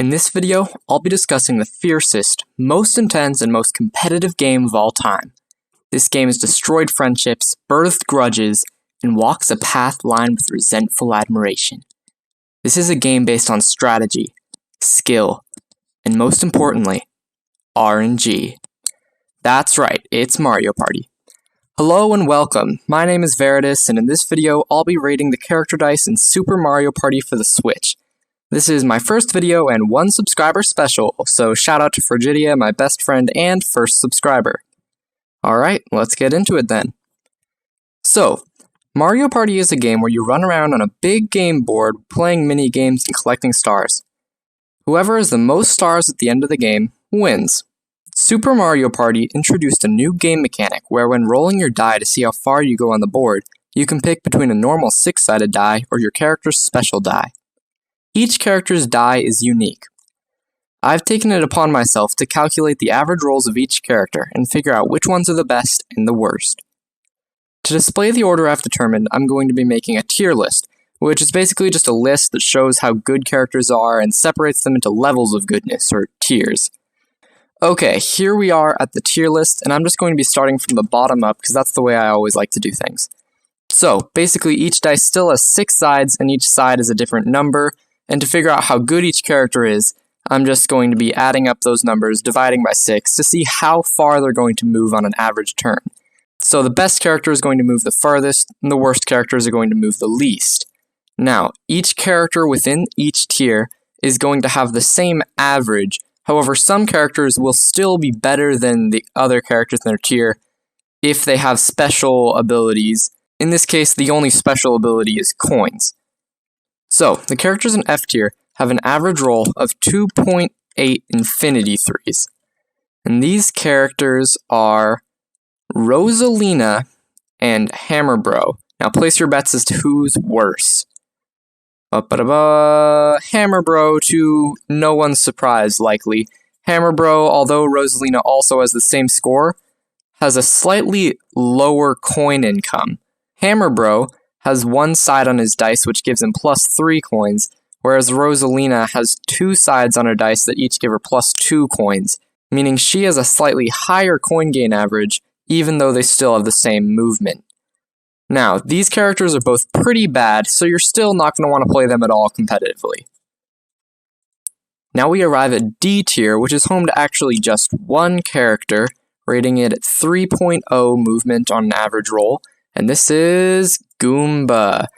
In this video, I'll be discussing the fiercest, most intense, and most competitive game of all time. This game has destroyed friendships, birthed grudges, and walks a path lined with resentful admiration. This is a game based on strategy, skill, and most importantly, RNG. That's right, it's Mario Party. Hello and welcome, my name is Veritas, and in this video, I'll be rating the character dice in Super Mario Party for the Switch. This is my first video and one subscriber special, so shout out to Frigidia, my best friend and first subscriber. Alright, let's get into it then. So, Mario Party is a game where you run around on a big game board playing mini games and collecting stars. Whoever has the most stars at the end of the game wins. Super Mario Party introduced a new game mechanic where when rolling your die to see how far you go on the board, you can pick between a normal 6-sided die or your character's special die. Each character's die is unique. I've taken it upon myself to calculate the average rolls of each character and figure out which ones are the best and the worst. To display the order I've determined, I'm going to be making a tier list, which is basically just a list that shows how good characters are and separates them into levels of goodness, or tiers. Okay, here we are at the tier list, and I'm just going to be starting from the bottom up because that's the way I always like to do things. So, basically each dice still has 6 sides and each side is a different number, and to figure out how good each character is, I'm just going to be adding up those numbers, dividing by 6, to see how far they're going to move on an average turn. So the best character is going to move the farthest, and the worst characters are going to move the least. Now, each character within each tier is going to have the same average, however some characters will still be better than the other characters in their tier if they have special abilities. In this case, the only special ability is coins. So, the characters in F tier have an average roll of 2.8 infinity threes. And these characters are Rosalina and Hammer Bro. Now place your bets as to who's worse. Hammer Bro, to no one's surprise, likely. Hammer Bro, although Rosalina also has the same score, has a slightly lower coin income. Hammer Bro has one side on his dice which gives him plus 3 coins, whereas Rosalina has 2 sides on her dice that each give her plus 2 coins, meaning she has a slightly higher coin gain average, even though they still have the same movement. Now, these characters are both pretty bad, so you're still not going to want to play them at all competitively. Now we arrive at D tier, which is home to actually just one character, rating it at 3.0 movement on an average roll, and this is Goomba.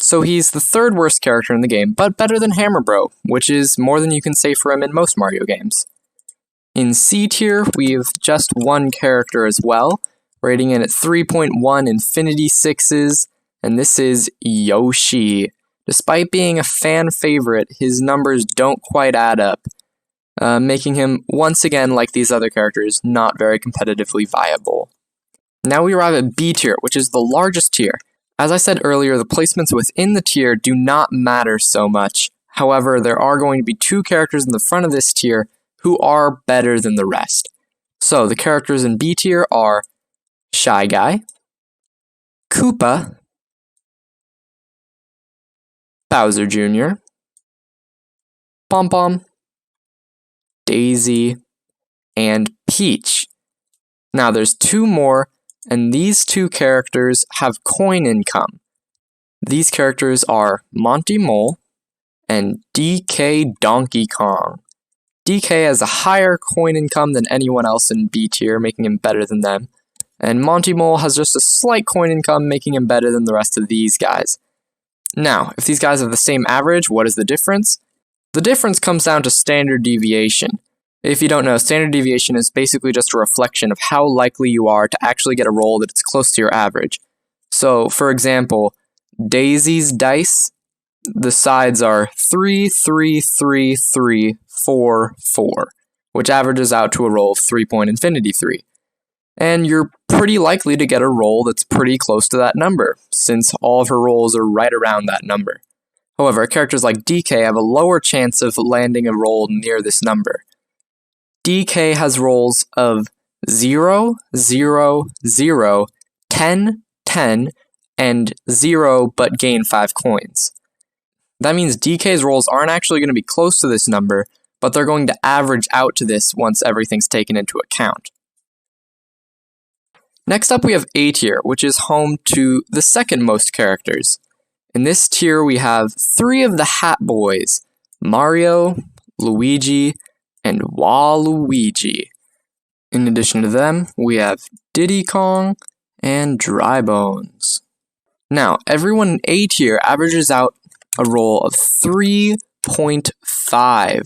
So he's the third worst character in the game, but better than Hammer Bro, which is more than you can say for him in most Mario games. In C tier, we have just one character as well, rating it at 3.1 infinity sixes, and this is Yoshi. Despite being a fan favorite, his numbers don't quite add up, making him, once again, like these other characters, not very competitively viable. Now we arrive at B tier, which is the largest tier. As I said earlier, the placements within the tier do not matter so much. However, there are going to be 2 characters in the front of this tier who are better than the rest. So, the characters in B tier are Shy Guy, Koopa, Bowser Jr., Pom Pom, Daisy, and Peach. Now, there's 2 more, and these 2 characters have coin income. These characters are Monty Mole and DK Donkey Kong. DK has a higher coin income than anyone else in B tier, making him better than them. And Monty Mole has just a slight coin income, making him better than the rest of these guys. Now, if these guys have the same average, what is the difference? The difference comes down to standard deviation. If you don't know, standard deviation is basically just a reflection of how likely you are to actually get a roll that is close to your average. So, for example, Daisy's dice, the sides are 3, 3, 3, 3, 4, 4, which averages out to a roll of 3.infinity 3. And you're pretty likely to get a roll that's pretty close to that number, since all of her rolls are right around that number. However, characters like DK have a lower chance of landing a roll near this number. DK has rolls of 0, 0, 0, 10, 10, and 0 but gain 5 coins. That means DK's rolls aren't actually going to be close to this number, but they're going to average out to this once everything's taken into account. Next up we have A tier, which is home to the second most characters. In this tier we have 3 of the Hat Boys, Mario, Luigi, and Waluigi. In addition to them, we have Diddy Kong and Dry Bones. Now, everyone in A tier averages out a roll of 3.5.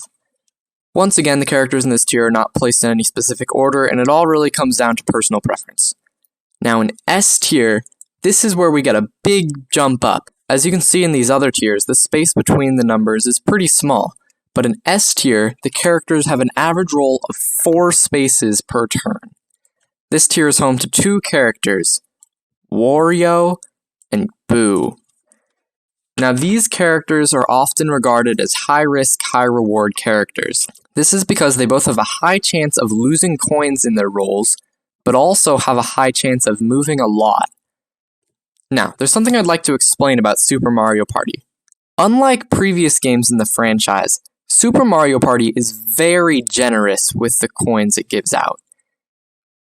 Once again, the characters in this tier are not placed in any specific order, and it all really comes down to personal preference. Now, in S tier, this is where we get a big jump up. As you can see in these other tiers, the space between the numbers is pretty small, but in S tier, the characters have an average roll of 4 spaces per turn. This tier is home to 2 characters, Wario and Boo. Now, these characters are often regarded as high-risk, high-reward characters. This is because they both have a high chance of losing coins in their rolls, but also have a high chance of moving a lot. Now, there's something I'd like to explain about Super Mario Party. Unlike previous games in the franchise, Super Mario Party is very generous with the coins it gives out.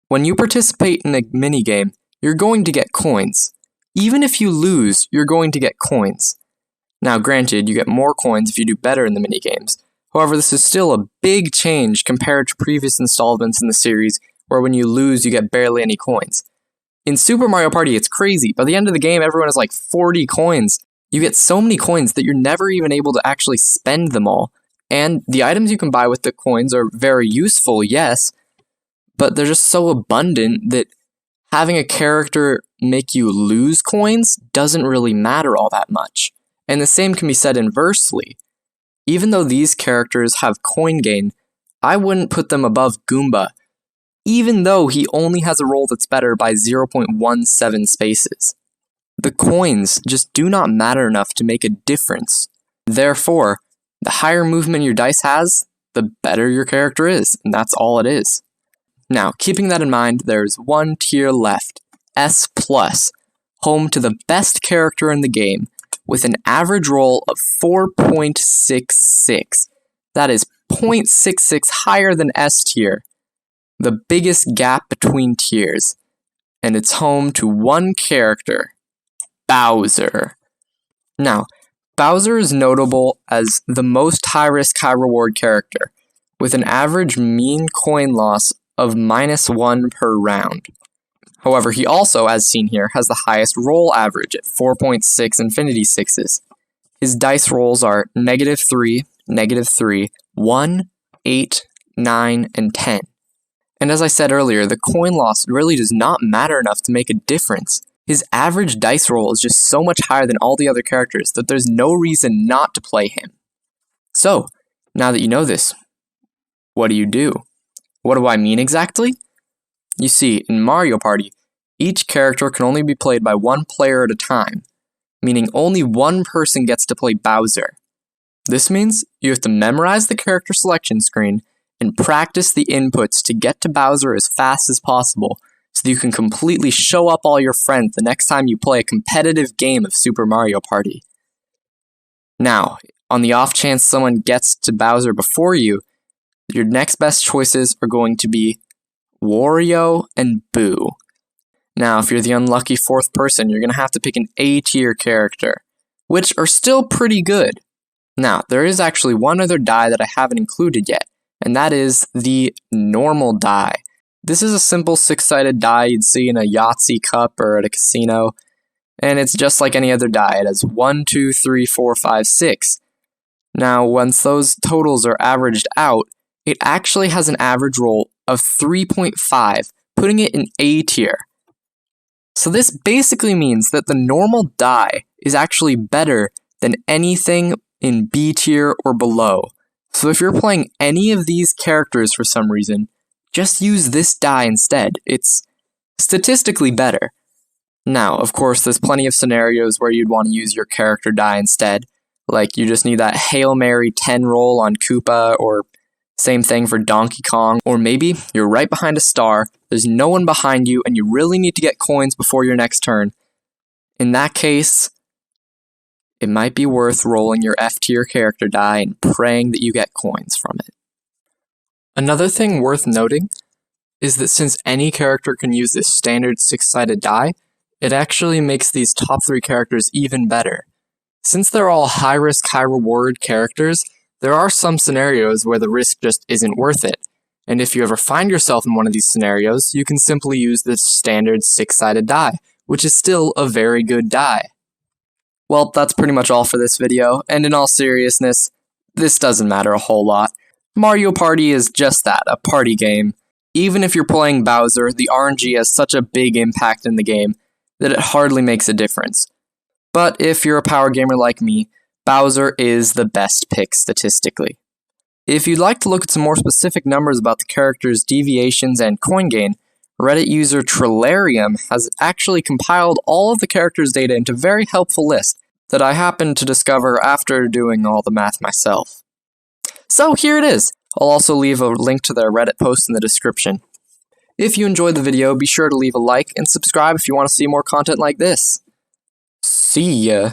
When you participate in a minigame, you're going to get coins. Even if you lose, you're going to get coins. Now, granted, you get more coins if you do better in the minigames. However, this is still a big change compared to previous installments in the series, where when you lose, you get barely any coins. In Super Mario Party, it's crazy. By the end of the game, everyone has like 40 coins. You get so many coins that you're never even able to actually spend them all. And the items you can buy with the coins are very useful, yes, but they're just so abundant that having a character make you lose coins doesn't really matter all that much. And the same can be said inversely. Even though these characters have coin gain, I wouldn't put them above Goomba, even though he only has a roll that's better by 0.17 spaces. The coins just do not matter enough to make a difference. Therefore, the higher movement your dice has, the better your character is, and that's all it is. Now, keeping that in mind, there's one tier left, S+, home to the best character in the game, with an average roll of 4.66. That is 0.66 higher than S tier, the biggest gap between tiers, and it's home to one character, Bowser. Now, Bowser is notable as the most high-risk, high-reward character, with an average mean coin loss of -1 per round. However, he also, as seen here, has the highest roll average at 4.6 Infinity Sixes. His dice rolls are -3, -3, 1, 8, 9, and 10. And as I said earlier, the coin loss really does not matter enough to make a difference. His average dice roll is just so much higher than all the other characters that there's no reason not to play him. So, now that you know this, what do? What do I mean exactly? You see, in Mario Party, each character can only be played by one player at a time, meaning only one person gets to play Bowser. This means you have to memorize the character selection screen and practice the inputs to get to Bowser as fast as possible so that you can completely show up all your friends the next time you play a competitive game of Super Mario Party. Now, on the off chance someone gets to Bowser before you, your next best choices are going to be Wario and Boo. Now, if you're the unlucky 4th person, you're going to have to pick an A tier character, which are still pretty good. Now, there is actually one other die that I haven't included yet, and that is the normal die. This is a simple 6-sided die you'd see in a Yahtzee cup or at a casino, and it's just like any other die. It has 1, 2, 3, 4, 5, 6. Now, once those totals are averaged out, it actually has an average roll of 3.5, putting it in A tier. So this basically means that the normal die is actually better than anything in B tier or below. So if you're playing any of these characters for some reason, just use this die instead. It's statistically better. Now, of course, there's plenty of scenarios where you'd want to use your character die instead. Like you just need that Hail Mary 10 roll on Koopa, or same thing for Donkey Kong, or maybe you're right behind a star, there's no one behind you, and you really need to get coins before your next turn. In that case, it might be worth rolling your F tier character die and praying that you get coins from it. Another thing worth noting is that since any character can use this standard 6-sided die, it actually makes these top 3 characters even better. Since they're all high-risk, high-reward characters, there are some scenarios where the risk just isn't worth it. And if you ever find yourself in one of these scenarios, you can simply use the standard 6-sided die, which is still a very good die. Well, that's pretty much all for this video, and in all seriousness, this doesn't matter a whole lot. Mario Party is just that, a party game. Even if you're playing Bowser, the RNG has such a big impact in the game that it hardly makes a difference. But if you're a power gamer like me, Bowser is the best pick statistically. If you'd like to look at some more specific numbers about the character's deviations and coin gain, Reddit user Trillarium has actually compiled all of the character's data into a very helpful list that I happened to discover after doing all the math myself. So here it is. I'll also leave a link to their Reddit post in the description. If you enjoyed the video, be sure to leave a like and subscribe if you want to see more content like this. See ya!